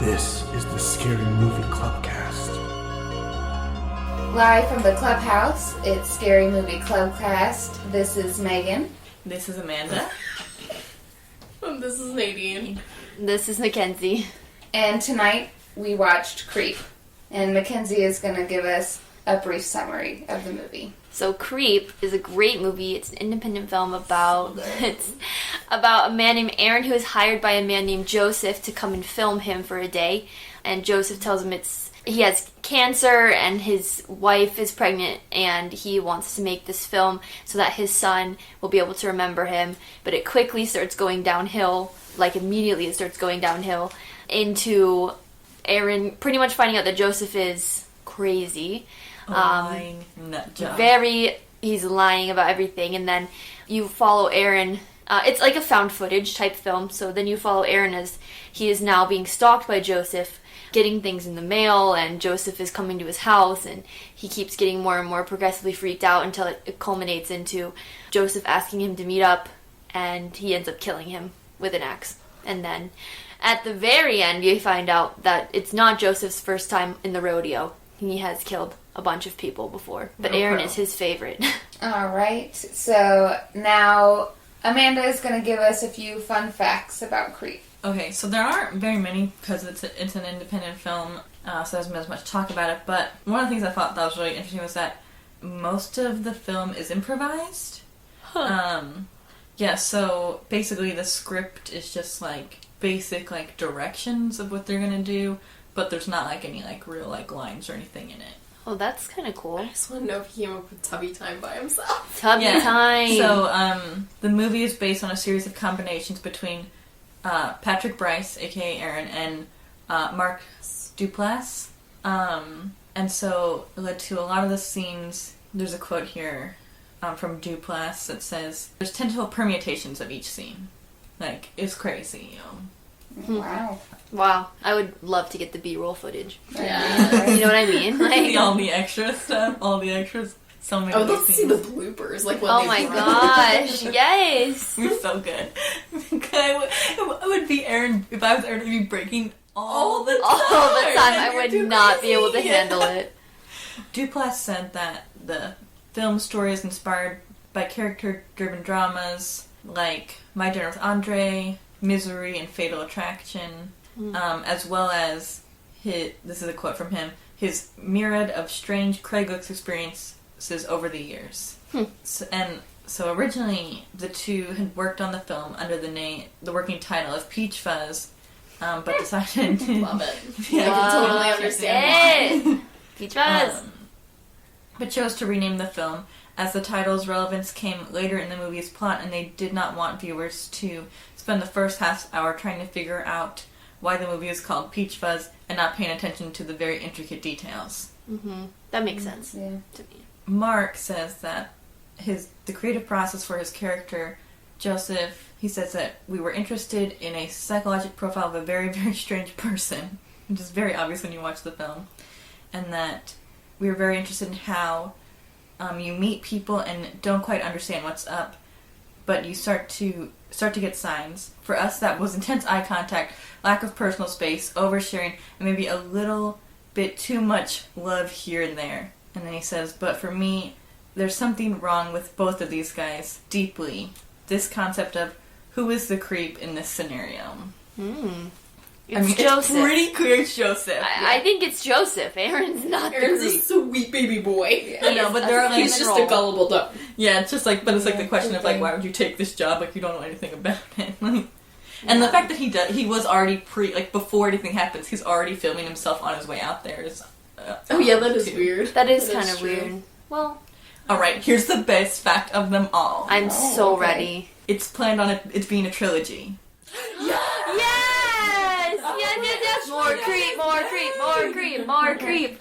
This is the Scary Movie Clubcast. Live from the clubhouse, it's Scary Movie Clubcast. This is Megan. This is Amanda. This is Nadine. This is Mackenzie. And tonight we watched Creep. And Mackenzie is going to give us a brief summary of the movie. So Creep is a great movie. It's an independent film about a man named Aaron who is hired by a man named Joseph to come and film him for a day. And Joseph tells him he has cancer and his wife is pregnant and he wants to make this film so that his son will be able to remember him. But it quickly starts going downhill, like immediately it starts going downhill into Aaron pretty much finding out that Joseph is crazy. Lying nut job. He's lying about everything, and then you follow Aaron. It's like a found footage type film, so then you follow Aaron as he is now being stalked by Joseph, getting things in the mail, and Joseph is coming to his house, and he keeps getting more and more progressively freaked out until it culminates into Joseph asking him to meet up, and he ends up killing him with an axe. And then at the very end, you find out that it's not Joseph's first time in the rodeo. He has killed a bunch of people before, but Aaron is his favorite. Alright, so now Amanda is going to give us a few fun facts about Creep. Okay, so there aren't very many because it's an independent film, so there's not as much talk about it, but one of the things I thought that was really interesting was that most of the film is improvised. Huh. Yeah, so basically the script is just like basic like directions of what they're going to do, but there's not like any like real like lines or anything in it. Oh, that's kind of cool. I just want to know if he came up with Tubby Time by himself. Tubby Time! So, the movie is based on a series of combinations between Kack-Brice, aka Aaron, and Mark Duplass. And so it led to a lot of the scenes. There's a quote here from Duplass that says, "There's 10 total permutations of each scene." Like, it's crazy, you know. Wow. I would love to get the B-roll footage. Yeah. You know what I mean? Like, all the extra stuff, all the extras. So many I would love to see scenes. the bloopers. Like when oh they my run. gosh, yes! We're so good. I would be Aaron, if I was Aaron, I'd be breaking all the time. All the time. I You're would too not crazy. be able to handle it. Duplass said that the film story is inspired by character-driven dramas like My Dinner with Andre, Misery, and Fatal Attraction, as well as this is a quote from him, his myriad of strange Craigslist experiences over the years. So originally the two had worked on the film under the working title of Peach Fuzz, but decided to... Love it. Yeah, I can totally understand why. Peach Fuzz! But chose to rename the film as the title's relevance came later in the movie's plot, and they did not want viewers to spend the first half hour trying to figure out why the movie is called Peach Fuzz and not paying attention to the very intricate details. Mm-hmm. That makes sense Yeah. to me. Mark says that the creative process for his character, Joseph, he says that we were interested in a psychological profile of a very, very strange person, which is very obvious when you watch the film, and that we were very interested in how you meet people and don't quite understand what's up, but you start to get signs. For us, that was intense eye contact, lack of personal space, oversharing, and maybe a little bit too much love here and there. And then he says, but for me, there's something wrong with both of these guys, deeply. This concept of who is the creep in this scenario. It's Joseph. It's pretty clear it's Joseph. I think it's Joseph. Aaron's not Aaron's the a creep. sweet baby boy. I know, but there are like... He's just a gullible duck. Yeah, it's just like, but it's like the question of like, why would you take this job? Like, you don't know anything about it. And the fact that he was already before anything happens, he's already filming himself on his way out there is... Oh yeah, that is weird. That is kind of weird. Well... Alright, here's the best fact of them all. I'm so ready. It's planned on it being a trilogy. Yes! More creep, more creep, more creep, more creep.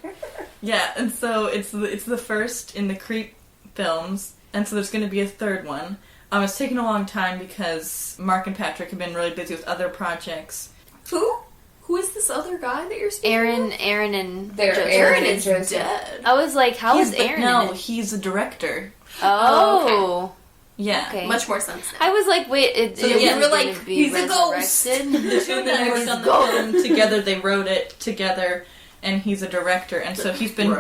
Yeah, and so it's the first in the Creep films, and so there's going to be a third one. It's taken a long time because Mark and Patrick have been really busy with other projects. Who? Who is this other guy that you're speaking Aaron and Aaron Aaron and is Joseph. dead. I was like, how is Aaron in it? He's a director. Oh. Yeah. Okay. Much more sense now. I was like, wait, So is yeah, he we're like, gonna be he's a ghost. resurrected? The two of them worked on the film together. They wrote it together, and he's a director, and so he's been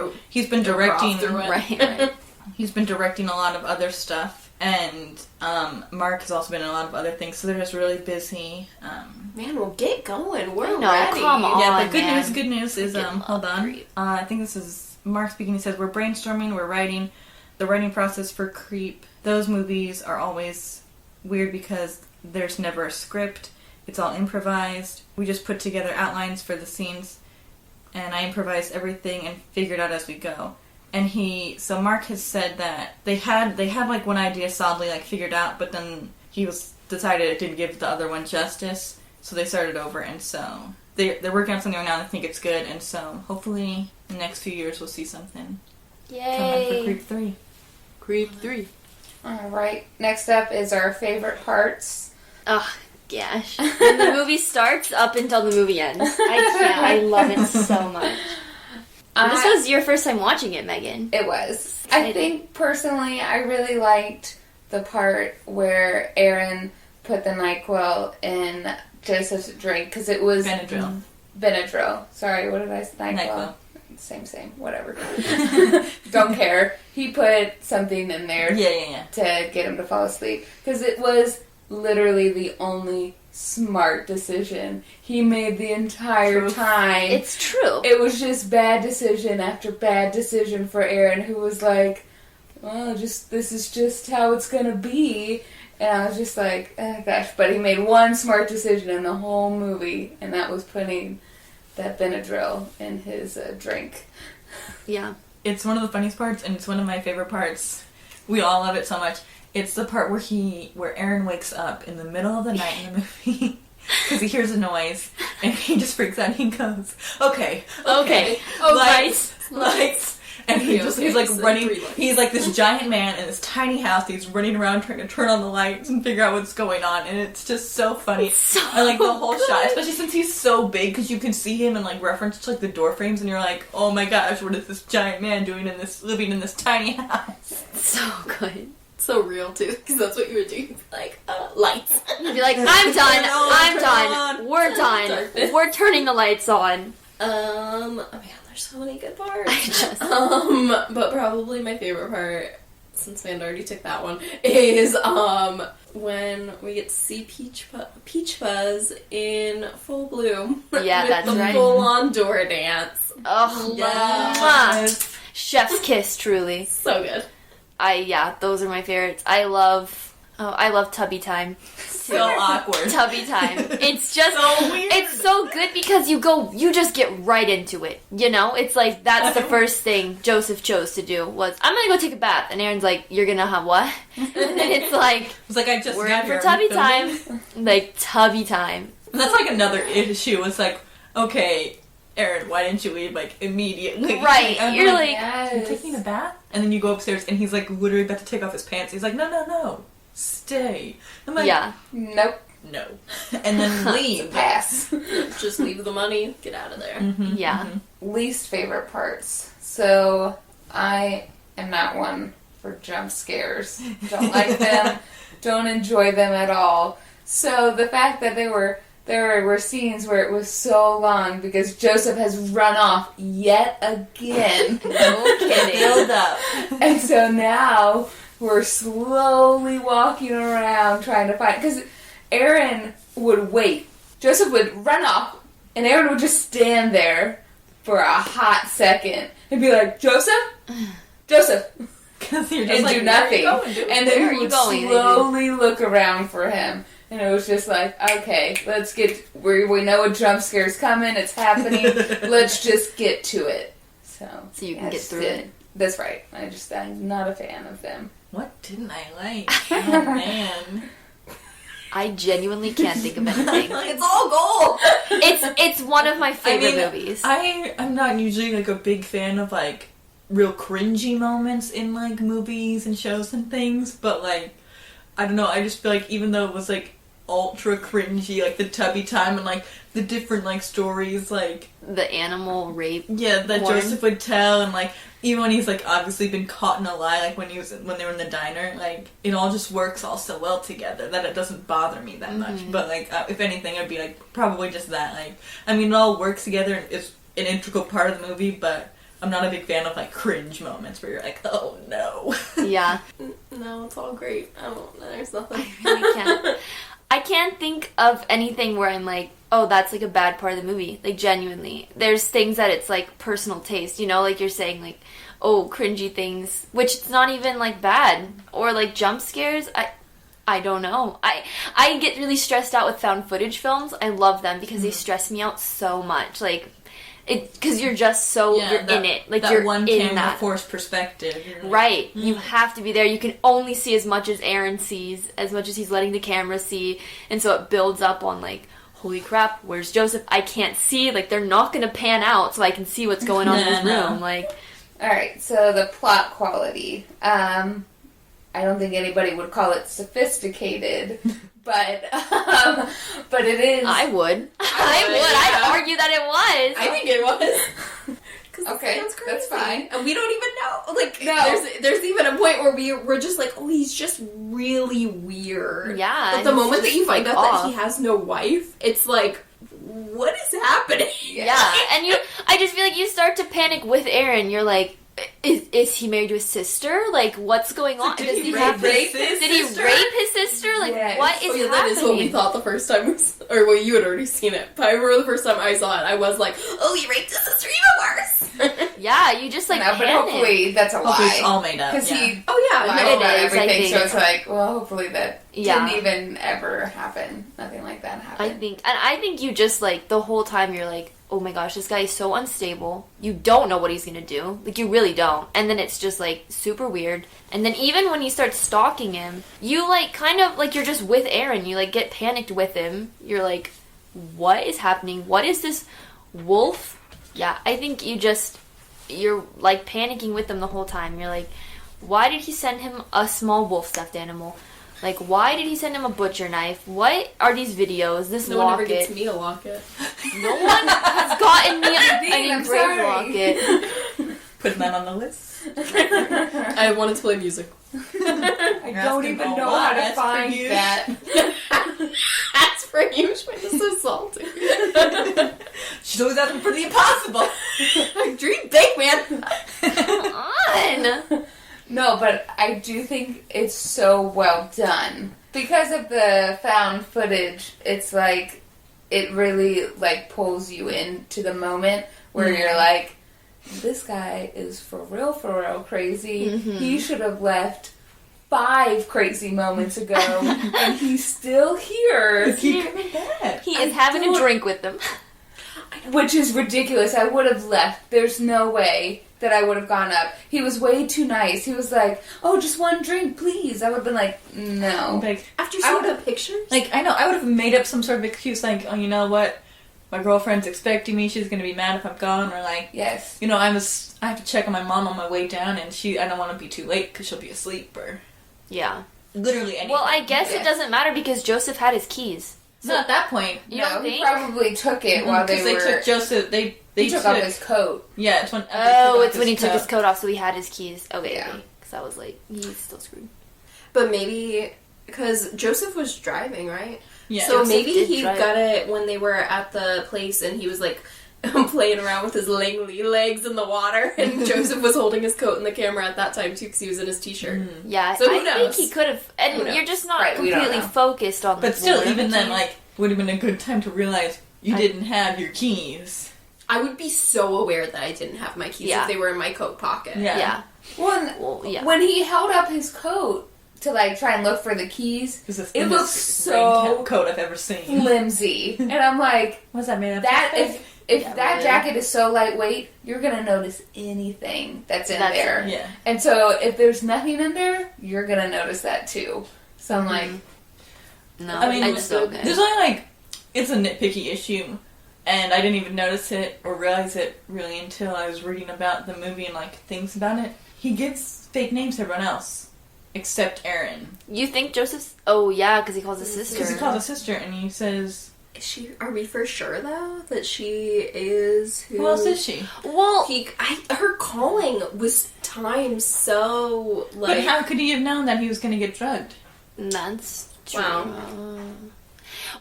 directing. Right. He's been directing a lot of other stuff, and Mark has also been in a lot of other things. So they're just really busy. Man, well, get going. We're I know, ready. come on. Yeah, but man. good news is Freaking hold love on. Creep. I think this is Mark speaking. He says we're brainstorming, we're writing. The writing process for Creep. Those movies are always weird because there's never a script. It's all improvised. We just put together outlines for the scenes, and I improvised everything and figured out as we go. And so Mark has said that they had like one idea solidly like figured out, but then he decided it didn't give the other one justice, so they started over, and so they're working on something right now and I think it's good, and so hopefully in the next few years we'll see something come out for Yay. Creep 3. Creep 3. Alright, next up is our favorite parts. Oh, gosh. When the movie starts up until the movie ends. I can't. I love it so much. This was your first time watching it, Megan. It was. I think, personally, I really liked the part where Aaron put the NyQuil in Joseph's drink, because it was... Benadryl. Sorry, what did I say? NyQuil. Same, whatever. Don't care. He put something in there to get him to fall asleep. Because it was literally the only smart decision he made the entire time. It's true. It was just bad decision after bad decision for Aaron, who was like, well, this is just how it's gonna be. And I was just like, oh gosh. But he made one smart decision in the whole movie, and that was putting that Benadryl in his drink. Yeah. It's one of the funniest parts, and it's one of my favorite parts. We all love it so much. It's the part where Aaron wakes up in the middle of the night in the movie because he hears a noise, and he just freaks out. And he goes, "Okay, lights." And he's like running. He's like this giant man in this tiny house. He's running around trying to turn on the lights and figure out what's going on. And it's just so funny. I like the whole shot, especially since he's so big, because you can see him in like reference to like the door frames, and you're like, oh my gosh, what is this giant man doing living in this tiny house? So good. So real too, because that's what you would do. Like, lights. You'd be like, I'm done. We're done. Darkness. We're turning the lights on. Oh man, there's so many good parts. But probably my favorite part, since Amanda already took that one, is when we get to see Peach Fuzz in full bloom. Yeah, with that's the right. full-on door dance. Oh, Yes. chef's kiss, truly. So good. Those are my favorites. I love Tubby Time. So awkward. Tubby Time. It's just So weird. It's so good because you just get right into it. You know, it's like that's the first thing Joseph chose to do was I'm gonna go take a bath, and Aaron's like, you're gonna have what? And it's like I just we're got in for here. Tubby Time, like Tubby Time. That's like another issue. It's like, okay, Aaron, why didn't you leave like immediately? Right, I'm you're like, "I'm taking a bath, and then you go upstairs, and he's like literally about to take off his pants. He's like, no, stay. I'm like, yeah. Nope. no, and then leave. Pass. Just leave the money, get out of there. Mm-hmm, Yeah. Least favorite parts. So, I am not one for jump scares. Don't like them. Don't enjoy them at all. So, the fact that there were scenes where it was so long because Joseph has run off yet again. No kidding. Build up. And so now we're slowly walking around trying to find... Because Aaron would wait. Joseph would run off, and Aaron would just stand there for a hot second and be like, Joseph? Because you're just And like, do nothing. Where are you going, And Where then are he you would going? slowly look around for him. And it was just like, okay, let's get... We know a jump scare's coming. It's happening. Let's just get to it. So you can get that's through it. That's right. I'm not a fan of them. What didn't I like? Oh man. I genuinely can't think of anything. It's all gold. It's one of my favorite movies. I'm not usually like a big fan of like real cringy moments in like movies and shows and things, but like I don't know, I just feel like even though it was like ultra cringy, like the Tubby Time and like the different like stories, like The animal rape. yeah, that porn. Joseph would tell, and like even when he's like obviously been caught in a lie, like when they were in the diner, like it all just works all so well together that it doesn't bother me that much. But like if anything, it'd be like probably just that. Like I mean, it all works together and it's an integral part of the movie, but I'm not a big fan of like cringe moments where you're like, oh no. Yeah. No, it's all great. There's nothing. I can't think of anything where I'm like, oh, that's like a bad part of the movie. Like genuinely. There's things that it's like personal taste, you know, like you're saying like, oh, cringy things, which it's not even like bad. Or like jump scares. I don't know. I get really stressed out with found footage films. I love them because they stress me out so much. Like because you're just so you're in it, like that you're one in camera that forced perspective, you're like, right. You have to be there. You can only see as much as Aaron sees, as much as he's letting the camera see, and so it builds up on like, holy crap, where's Joseph? I can't see. Like they're not gonna pan out so I can see what's going on in his room. Like, all right. So the plot quality. I don't think anybody would call it sophisticated. But it is. I would. I'd argue that it was. I think it was. Okay, that's fine. And we don't even know. Like, no. there's even a point where we're just like, oh, he's just really weird. Yeah. But the moment that you find out that he off. has no wife, it's like, what is happening? Yeah, and I just feel like you start to panic with Aaron. You're like, is he married to his sister? Like, what's going on? Did he rape rape Did he rape his sister? Like, Yes. what is happening? That is what we thought the first time or well, you had already seen it. But I remember the first time I saw it, I was like, oh, he raped his sister even worse. Yeah, you just like no, but panic. hopefully that's a hopefully it's lie. all made up. Because he lied it about is, I everything, think. so it's like, well, hopefully that Yeah. didn't even ever happen. Nothing like that happened. I think you just like the whole time you're like, oh my gosh, this guy is so unstable. You don't know what he's gonna do. Like, you really don't. And then it's just like super weird. And then even when he starts stalking him, you like kind of like you're just with Aaron. You like get panicked with him. You're like, what is happening? What is this wolf? Yeah, I think you're like panicking with them the whole time. You're like, why did he send him a small wolf stuffed animal? Like, why did he send him a butcher knife? What are these videos? This no locket? one ever gets me a locket. No one has gotten me an I'm engraved sorry. locket. Putting that on the list. I wanted to play music. I don't asking even for know what? how to That's for find you. that. That's for you. This is so salty. She's always asking for the impossible. Dream big, man. Come on. No, but I do think it's so well done. Because of the found footage, it's like, it really, like, pulls you into the moment where you're like, this guy is for real crazy. He should have left 5 crazy moments ago, and he's still here. Keep coming back. He is having a drink with them. Which is ridiculous. I would have left. There's no way that I would have gone up. He was way too nice. He was like, oh, just one drink, please. I would have been like, no. Like, After seeing the pictures? like, I know, I would have made up some sort of excuse, like, oh, you know what? My girlfriend's expecting me. She's gonna be mad if I'm gone, or like, Yes. you know, I have to check on my mom on my way down, and I don't want to be too late because she'll be asleep, or Yeah. literally anything. Well, I guess it doesn't matter because Joseph had his keys. So at that point, You no, don't he think? probably took it while they because were... they took Joseph, they he took off his coat. yeah, it's when Oh, it's when he took his coat off, so he had his keys. Okay, Yeah. okay. Because I was like, he's still screwed. But maybe, because Joseph was driving, right? Yeah. So Joseph maybe did he drive. got it when they were at the place and he was like playing around with his langy legs in the water, and Joseph was holding his coat in the camera at that time too because he was in his t-shirt. Yeah, So who I knows? think he could have. Who And knows? you're just not Right, we don't completely know. focused on But the still, whatever even then, keys. like, would have been a good time to realize you didn't have your keys. I would be so aware that I didn't have my keys Yeah. if they were in my coat pocket. Yeah. Yeah. Well, yeah. when he held up his coat to, like, try and look for the keys, It was the it looks thinnest so raincoat I've ever seen. flimsy. And I'm like, What's that made of? that if Yeah, that really. jacket is so lightweight, you're gonna notice anything that's in That's there. Yeah. And so if there's nothing in there, you're gonna notice that too. So I'm like, No, I mean, it's so good. there's only like, it's a nitpicky issue, and I didn't even notice it or realize it really until I was reading about the movie and like things about it. He gives fake names to everyone else. except Aaron. You think Joseph's... Oh, yeah, because he calls his sister. Because he calls his sister, and he says... Are we for sure, though, that she is who... Who else is she? Well... Her calling was timed so, like... But how could he have known that he was going to get drugged? That's true. Wow.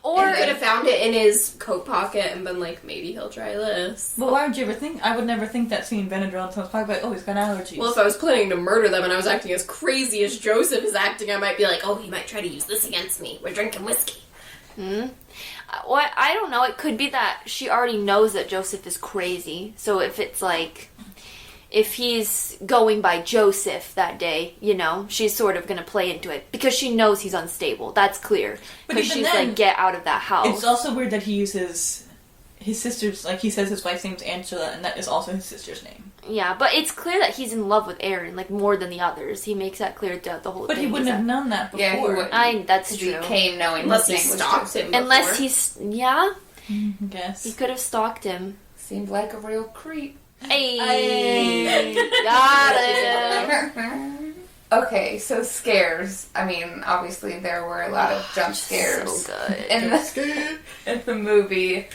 Or... He could have found it in his coat pocket and been like, maybe he'll try this. But why would you ever think... I would never think that seeing Benadryl in someone's pocket, like, oh, he's got allergies. Well, if I was planning to murder them and I was acting as crazy as Joseph is acting, I might be like, oh, he might try to use this against me. We're drinking whiskey. Well, I don't know. It could be that she already knows that Joseph is crazy. So if it's like... If he's going by Joseph that day, you know, she's sort of going to play into it. Because she knows he's unstable. That's clear. Because she's then, like, get out of that house. It's also weird that he uses his sister's... Like, he says his wife's name's Angela, and that is also his sister's name. Yeah, but it's clear that he's in love with Aaron, like, more than the others. He makes that clear throughout the whole thing. But he wouldn't have known that before. Yeah, he wouldn't. That's true. He came knowing Unless he his name was stalked Joseph. him before. Unless he's... Yeah? I guess. He could have stalked him. Seemed like a real creep. Hey! Got it! Okay, so scares. I mean, obviously there were a lot of jump scares So good. in the movie.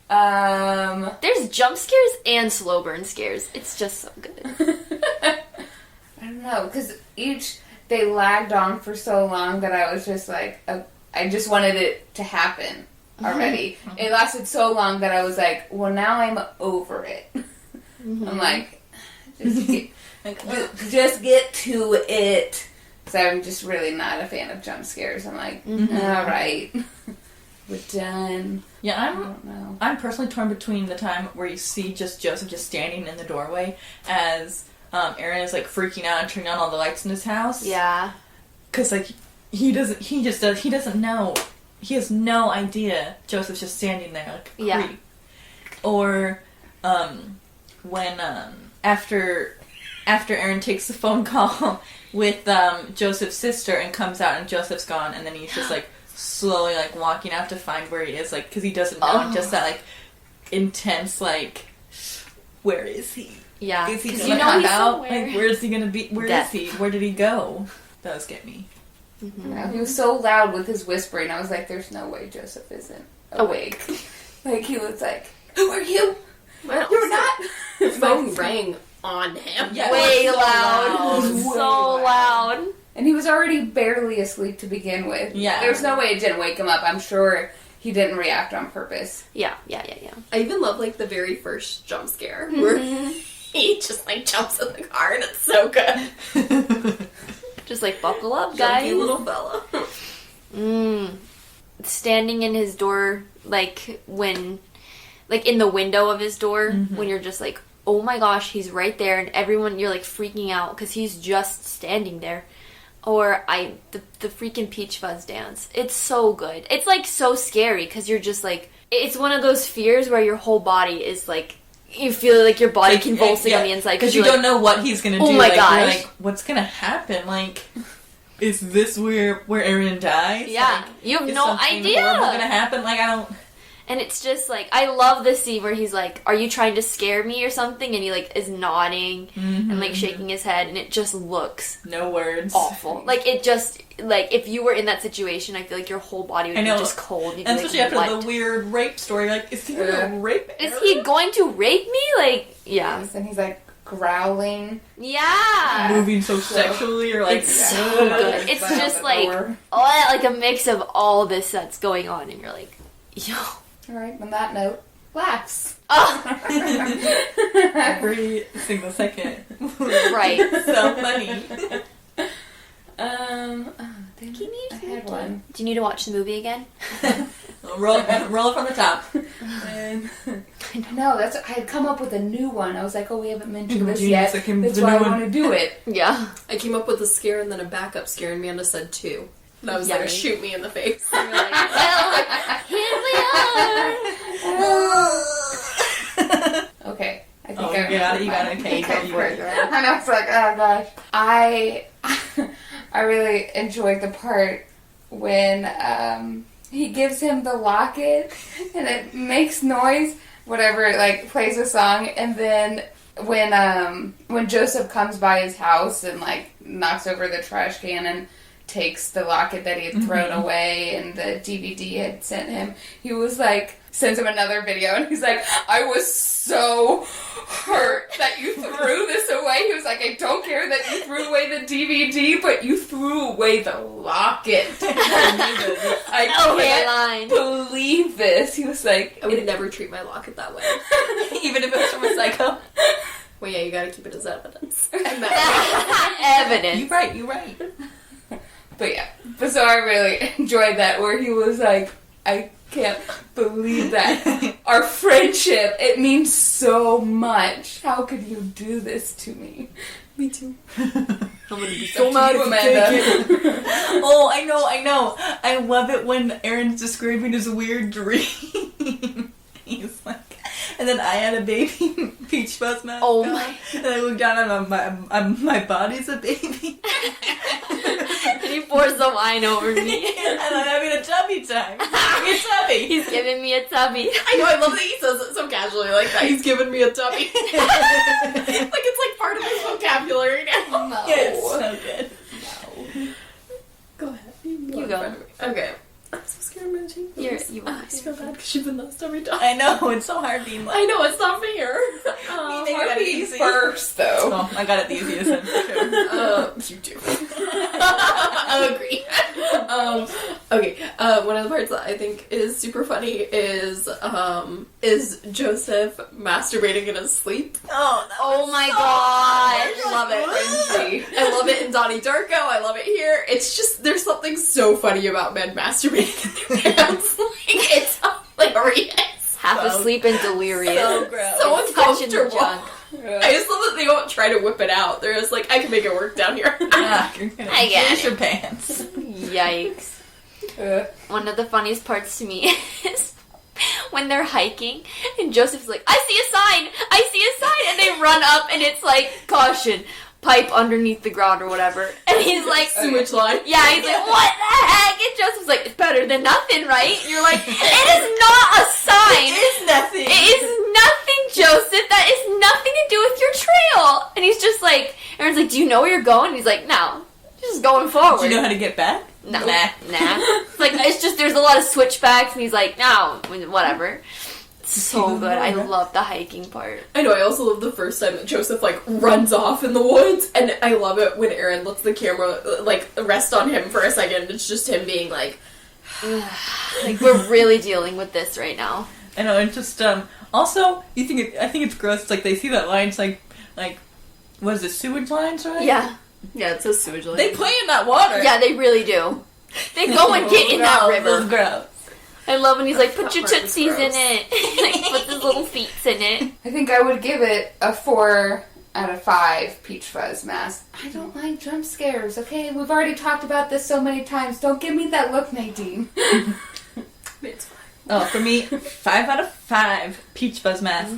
There's jump scares and slow burn scares. It's just so good. I don't know, because they lagged on for so long that I was just like, I just wanted it to happen already. It lasted so long that I was like, well, now I'm over it. I'm like, just get to it. So I'm just really not a fan of jump scares. I'm like, all right, we're done. Yeah, I don't know. I'm personally torn between the time where you see just Joseph just standing in the doorway as Aaron is like freaking out and turning on all the lights in his house. Yeah. Because like he doesn't know. He has no idea Joseph's just standing there like a Yeah. creep. Or when after Aaron takes the phone call with Joseph's sister and comes out and Joseph's gone, and then he's just like slowly like walking out to find where he is, like because he doesn't know, just that like intense like, where is he? Yeah. Is he Because gonna you know come he's out? somewhere. Like where is he gonna be? Where Death. is he? Where did he go? Those get me. Yeah, he was so loud with his whispering. I was like, there's no way Joseph isn't awake. Like, he was like, who are you? Well, You're not. The phone rang on him. Yeah, Way it was loud. Way So loud. And he was already barely asleep to begin with. Yeah. There's no way it didn't wake him up. I'm sure he didn't react on purpose. Yeah. I even love like the very first jump scare where he just like jumps in the car and it's so good. Just like, buckle up, guys. Junky little fella. Standing in his door, like, when... Like, in the window of his door, when you're just like, oh my gosh, he's right there, and everyone, you're like freaking out, because he's just standing there. Or, the freaking Peach Fuzz dance. It's so good. It's, like, so scary, because you're just, like... It's one of those fears where your whole body is, like... You feel like your body convulsing on the inside. Because you don't know what he's gonna do. Oh my like, gosh. You're like, what's gonna happen? Like, is this where Aaron dies? Yeah. Like, You have is no something idea. horrible gonna happen? Like, I don't... And it's just like, I love the scene where he's like, are you trying to scare me or something? And he like is nodding and like shaking his head, and it just looks No words. awful. Like, it just, like, if you were in that situation, I feel like your whole body would be just cold. You'd And be especially like, after what? the weird rape story, like, is he gonna rape Is Aaron? he going to rape me? Like, yeah. And he's like growling. Yeah. Moving so sexually, or like... It's so good. It's just like, like a mix of all this that's going on, and you're like, yo. Alright, on that note, laughs. Every single second. Right. So funny. I had one. Do you need to watch the movie again? Roll it from the top. No, I had come up with a new one. I was like, oh, we haven't mentioned this Genius, yet. I came That's with a why I new one. want to do it. Yeah. I came up with a scare and then a backup scare, and Amanda said 2. And I was Yeah. like, shoot me in the face. You're like, well, here we are. Okay. I think Oh, I you got it, okay, I go for it. And I was like, oh gosh. I really enjoyed the part when he gives him the locket and it makes noise, whatever, like plays a song, and then when Joseph comes by his house and like knocks over the trash can and takes the locket that he had thrown away and the DVD had sent him, he was like, sends him another video and he's like, I was so hurt that you threw this away. He was like, I don't care that you threw away the DVD, but you threw away the locket. I can't believe this. He was like, I would never treat my locket that way. Even if it was from a psycho. Well, yeah, you gotta keep it as evidence. Evidence. You're right. But yeah, but so I really enjoyed that where he was like, I can't believe that. Our friendship, it means so much. How could you do this to me? Me too. I'm gonna be so mad, Amanda. Oh, I know. I love it when Aaron's describing his weird dream. He's like, and then I had a baby Peach Fuzz mask on, and I look down and my body's a baby. And he pours the wine over me. And I'm having a tubby time. He's giving me a tubby. He's giving me a tubby. I know, I love that he says it so casually like that. He's giving me a tubby. Like it's like part of his vocabulary now. No. Yeah, it's so good. No. Go ahead. You go. Okay. I'm so scared I'm gonna change this. I just feel bad because you've been lost every time. I know, it's so hard being like... I know, it's not fair. Harvey's first, though. Oh, I got it the easiest one, for sure. You do. I agree. Okay, one of the parts that I think is super funny is Joseph masturbating in his sleep. Oh my gosh. I love it. I love it in Donnie Darko. I love it here. It's just, there's something so funny about men masturbating in their pants. Like, it's hilarious. Half asleep and delirious. So gross. So Touching the uncomfortable. junk. I just love that they don't try to whip it out. They're just like, I can make it work down here. I get Here's it. your pants. Yikes. One of the funniest parts to me is when they're hiking and Joseph's like, I see a sign, and they run up and it's like, caution, pipe underneath the ground or whatever. And he's like, sewage line. yeah, he's like, what the heck? And Joseph's like, it's better than nothing, right? You're like, it is not a sign. It is nothing. It is nothing, Joseph. That is nothing to do with your trail. And he's just like, Aaron's like, do you know where you're going? And he's like, no, just going forward. Do you know how to get back? No. Nah. It's like, it's just, there's a lot of switchbacks, and he's like, no, whatever. It's so good. I love the hiking part. I know, I also love the first time that Joseph, like, runs off in the woods, and I love it when Aaron lets the camera, like, rest on him for a second. It's just him being like... Like, we're really dealing with this right now. I know, and just, also, I think it's gross, it's like, they see that line, it's like, what is it, sewage lines, right? Yeah. Yeah, it says sewage line. They play in that water! Yeah, they really do. They go and get in that river. It's gross. I love when he's like, put your That part was tootsies in gross. it. Like, put his little feet in it. I think I would give it a 4 out of 5 Peach Fuzz mask. I don't like jump scares, okay? We've already talked about this so many times. Don't give me that look, Nadine. It's fine. Oh, for me, 5 out of 5 Peach Fuzz mask.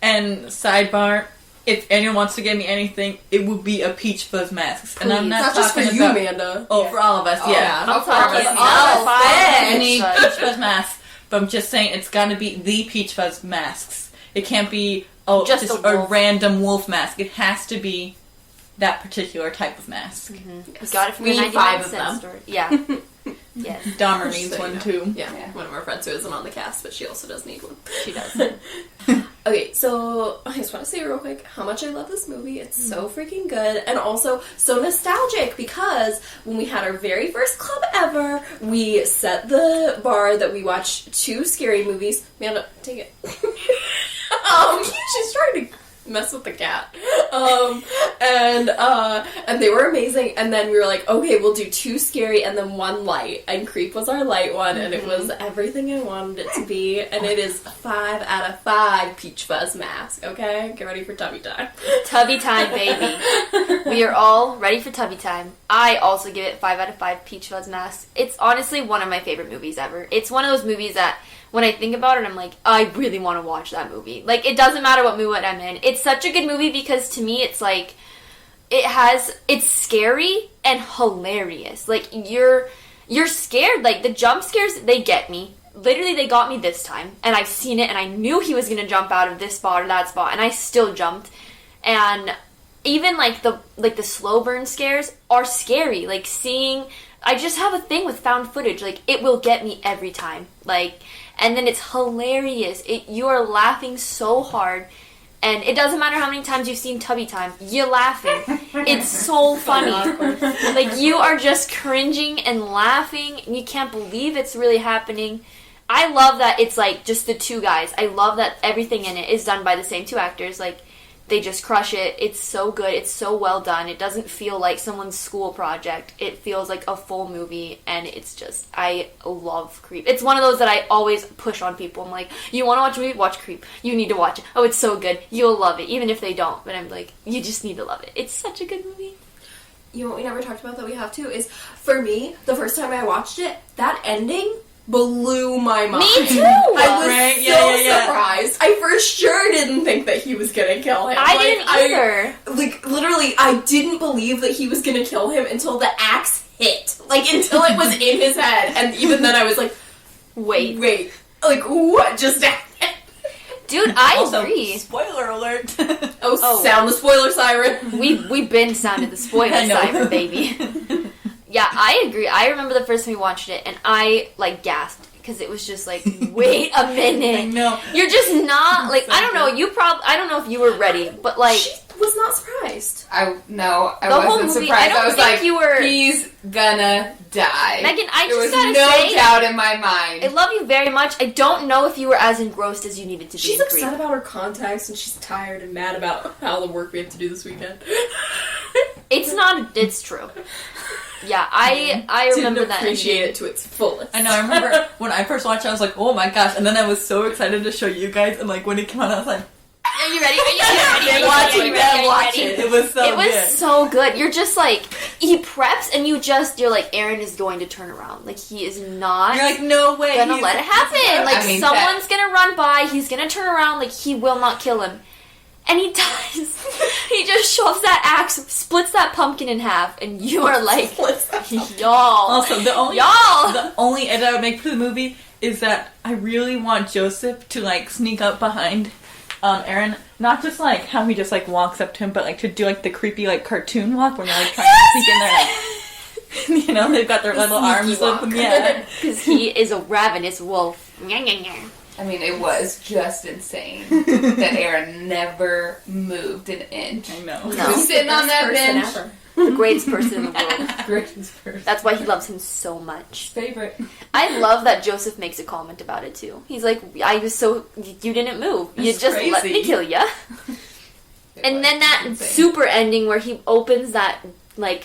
And sidebar, if anyone wants to give me anything, it would be a Peach Fuzz mask. And I'm Please. not Not just for talking you, about... Amanda. Oh, for all of us, yeah. I'm For all of All us. any Peach Peach Fuzz. Fuzz mask. But I'm just saying, it's gotta be the Peach Fuzz masks. It can't be, Just just a a wolf. random wolf mask. It has to be that particular type of mask. We got it from We the need 99 5 of cent them. store. Yeah. Yes, Dahmer Just needs so you one know. too. Yeah, Yeah. one of our friends who isn't on the cast, but she also does need one. she does. Okay, so I just want to say real quick how much I love this movie. It's so freaking good, and also so nostalgic because when we had our very first club ever, we set the bar that we watched 2 scary movies. Amanda, take it. She's trying to mess with the cat. And they were amazing. And then we were like, okay, we'll do 2 scary and then 1 light. And Creep was our light one, and it was everything I wanted it to be. And it is 5 out of 5 Peach Fuzz mask. Okay, get ready for Tubby Time. Tubby Time, baby. We are all ready for Tubby Time. I also give it 5 out of 5 Peach Fuzz masks. It's honestly one of my favorite movies ever. It's one of those movies that when I think about it, I'm like, I really want to watch that movie. Like, it doesn't matter what mood I'm in. It's such a good movie because to me, it's like, it's scary and hilarious. Like, you're scared. Like, the jump scares, they get me. Literally, they got me this time. And I've seen it, and I knew he was going to jump out of this spot or that spot, and I still jumped. And even like the slow burn scares are scary. Like seeing, I just have a thing with found footage. Like it will get me every time. Like, and then it's hilarious. You are laughing so hard. And it doesn't matter how many times you've seen Tubby Time, you're laughing. It's so funny. Like, you are just cringing and laughing, and you can't believe it's really happening. I love that it's, like, just the two guys. I love that everything in it is done by the same two actors. Like, they just crush it. It's so good. It's so well done. It doesn't feel like someone's school project. It feels like a full movie, and it's just, I love Creep. It's one of those that I always push on people. I'm like, you want to watch a movie? Watch Creep. You need to watch it. Oh, it's so good. You'll love it, even if they don't. But I'm like, you just need to love it. It's such a good movie. You know what we never talked about that we have to is, for me, the first time I watched it, that ending blew my mind. Me too! I was surprised. I for sure didn't think that he was gonna kill him. I didn't either. Literally, I didn't believe that he was gonna kill him until the axe hit. Like, until it was in his head. And even then I was like, wait. Like, what just happened? Dude, I agree. Spoiler alert. Sound the spoiler siren. We been sounded the spoiler siren, baby. Yeah, I agree. I remember the first time we watched it, and I, like, gasped, because it was just like, wait a minute. I know. You're just not, like, I don't know, I don't know if you were ready, but, like... She was not surprised. I The wasn't whole movie, surprised. I don't was think like, you were... he's gonna die. Megan, I there just was gotta no say... doubt in my mind. I love you very much. I don't know if you were as engrossed as you needed to be. She's upset about her contacts, and she's tired and mad about how the work we have to do this weekend. It's true. Yeah, I remember Didn't that. Appreciate it to its fullest. I know, I remember when I first watched it, I was like, oh my gosh, and then I was so excited to show you guys, and like, when it came out, I was like, Are you ready? Are you ready? Watch it. It was so good. It was so good. You're just like, he preps and you're like, Aaron is going to turn around. Like, he is not You're like, no way. gonna let it happen. Like, I mean, someone's gonna run by, he's gonna turn around, like, he will not kill him. And he does. He just shoves that axe, splits that pumpkin in half, and you are like, y'all. Also, the only edit I would make for the movie is that I really want Joseph to, like, sneak up behind Aaron. Not just, like, how he just, like, walks up to him, but, like, to do, like, the creepy, like, cartoon walk when you're, like, trying to sneak in there, like, you know, they've got their little arms up. Yeah. Because he is a ravenous wolf. I mean, it was just insane that Aaron never moved an inch. I know. No. He was sitting on that bench. The greatest person in the world. Greatest person. That's why he loves him so much. Favorite. I love that Joseph makes a comment about it too. He's like, you didn't move. You It's just crazy. let me kill ya. And then that insane. super ending where he opens that, whatever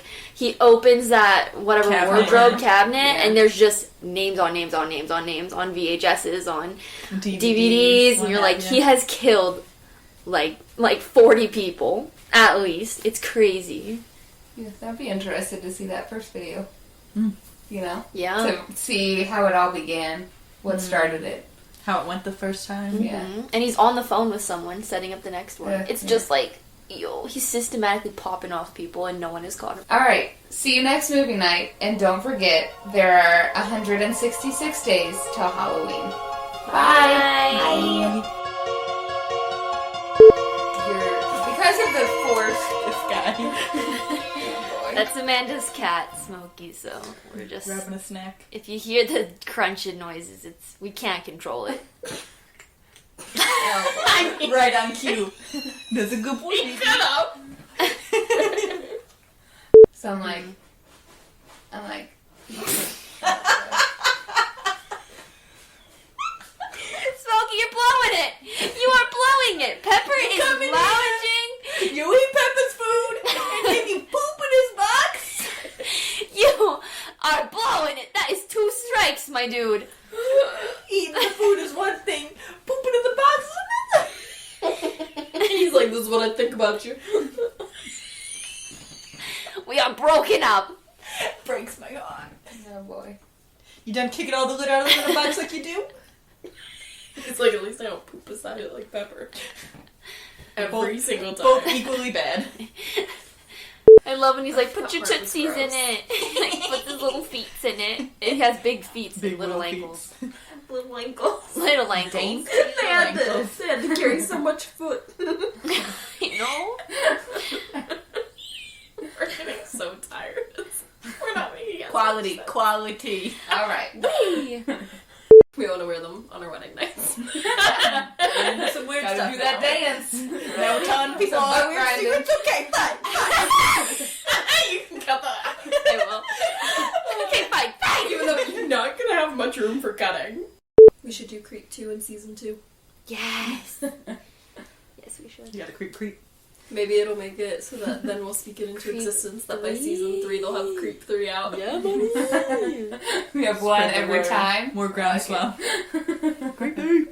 Cabinet. wardrobe cabinet, Yeah. and there's just names on names on names on names on VHSs, on DVDs, DVDs, and you're like, he has killed like 40 people at least. It's crazy. Yeah, I'd be interested to see that first video. Mm. You know? Yeah. To see how it all began. What started it. How it went the first time. Yeah. Mhm. And he's on the phone with someone setting up the next one. Yeah, It's yeah. just like, he's systematically popping off people and no one is caught him. Alright, see you next movie night. And don't forget, there are 166 days till Halloween. Bye. Because of the force. This guy. That's Amanda's cat, Smokey, so we're just... Grabbing a snack. If you hear the crunching noises, we can't control it. Right on cue. That's a good boy. So I'm like... Smokey, you're blowing it! You are blowing it! Pepper is coming in. lounging! You eat Peppa's food, and then you poop in his box. You are blowing it! That is 2 strikes, my dude! Eating the food is one thing, pooping in the box is another. He's like, this is what I think about you. We are broken up! Breaks my heart. Oh boy. You done kicking all the lid out of the little box like you do? It's like, at least I don't poop beside it like Pepper. Every single time. Both equally bad. I love when he's like, put your That part was tootsies in gross. it. Like, put his little feet in it. It has big feet Big and little little ankles. Little ankles. Little ankles. They had to carry so much foot. He's No. We're getting so tired. We're not making it. Quality. All right. We want to wear them on our wedding nights. Some weird Gotta stuff. do that dance. Now we're telling people Some all butt weird grinding. secrets. Okay, fine. You can cut that. I will. Okay, fine. Even though you're not gonna have much room for cutting. We should do Creep 2 in season 2. Yes. Yes, we should. You gotta creep. Maybe it'll make it so that then we'll speak it into Creep existence that by 3. season 3 they'll have Creep 3 out. Yeah, buddy. We have one Spread the every word. time. More groundswell. Okay.